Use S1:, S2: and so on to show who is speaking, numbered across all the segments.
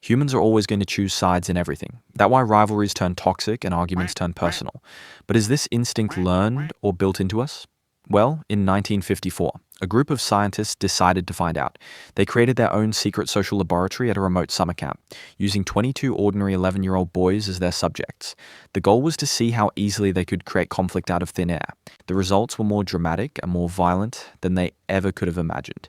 S1: Humans are always going to choose sides in everything. That's why rivalries turn toxic and arguments turn personal. But is this instinct learned or built into us? Well, in 1954, a group of scientists decided to find out. They created their own secret social laboratory at a remote summer camp, using 22 ordinary 11-year-old boys as their subjects. The goal was to see how easily they could create conflict out of thin air. The results were more dramatic and more violent than they ever could have imagined.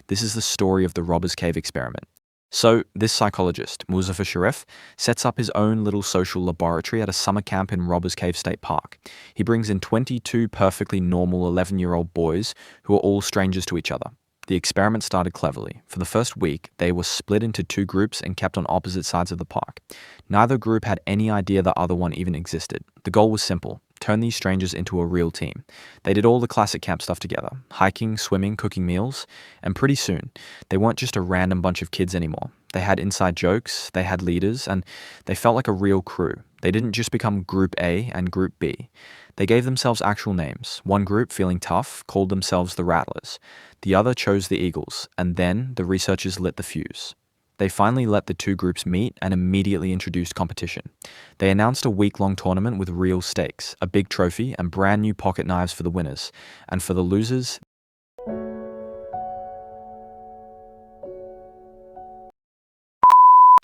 S1: This is the story of the Robbers Cave experiment. So, this psychologist, Muzafer Sherif, sets up his own little social laboratory at a summer camp in Robbers Cave State Park. He brings in 22 perfectly normal 11-year-old boys who are all strangers to each other. The experiment started cleverly. For the first week, they were split into two groups and kept on opposite sides of the park. Neither group had any idea the other one even existed. The goal was simple: turn these strangers into a real team. They did all the classic camp stuff together: hiking, swimming, cooking meals, and pretty soon, they weren't just a random bunch of kids anymore. They had inside jokes, they had leaders, and they felt like a real crew. They didn't just become Group A and Group B. They gave themselves actual names. One group, feeling tough, called themselves the Rattlers. The other chose the Eagles, and then the researchers lit the fuse. They finally let the two groups meet and immediately introduced competition. They announced a week-long tournament with real stakes, a big trophy, and brand new pocket knives for the winners. And for the losers,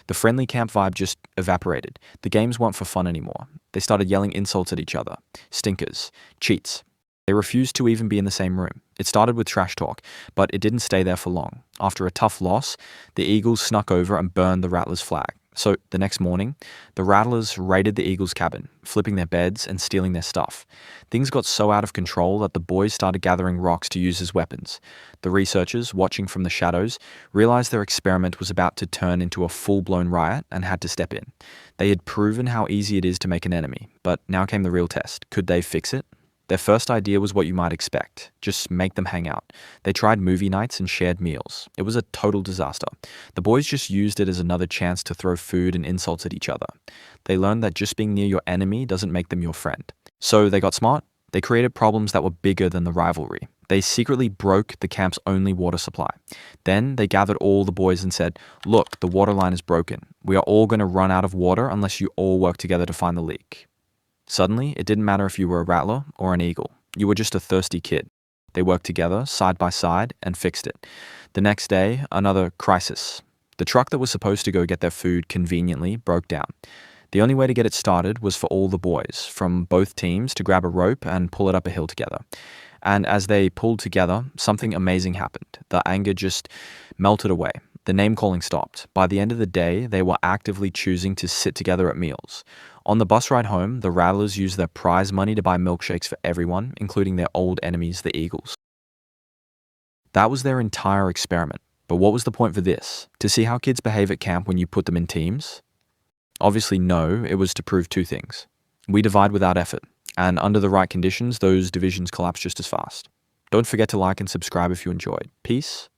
S1: the friendly camp vibe just evaporated. The games weren't for fun anymore. They started yelling insults at each other: stinkers, cheats. They refused to even be in the same room. It started with trash talk, but it didn't stay there for long. After a tough loss, the Eagles snuck over and burned the Rattlers' flag. So the next morning, the Rattlers raided the Eagles' cabin, flipping their beds and stealing their stuff. Things got so out of control that the boys started gathering rocks to use as weapons. The researchers, watching from the shadows, realized their experiment was about to turn into a full-blown riot and had to step in. They had proven how easy it is to make an enemy, but now came the real test. Could they fix it? Their first idea was what you might expect: just make them hang out. They tried movie nights and shared meals. It was a total disaster. The boys just used it as another chance to throw food and insults at each other. They learned that just being near your enemy doesn't make them your friend. So they got smart. They created problems that were bigger than the rivalry. They secretly broke the camp's only water supply. Then they gathered all the boys and said, "Look, the water line is broken. We are all going to run out of water unless you all work together to find the leak." Suddenly, it didn't matter if you were a Rattler or an Eagle. You were just a thirsty kid. They worked together, side by side, and fixed it. The next day, another crisis. The truck that was supposed to go get their food conveniently broke down. The only way to get it started was for all the boys from both teams to grab a rope and pull it up a hill together. And as they pulled together, something amazing happened. The anger just melted away. The name-calling stopped. By the end of the day, they were actively choosing to sit together at meals. On the bus ride home, the Rattlers used their prize money to buy milkshakes for everyone, including their old enemies, the Eagles. That was their entire experiment. But what was the point for this? To see how kids behave at camp when you put them in teams? Obviously no, it was to prove two things. We divide without effort, and under the right conditions, those divisions collapse just as fast. Don't forget to like and subscribe if you enjoyed. Peace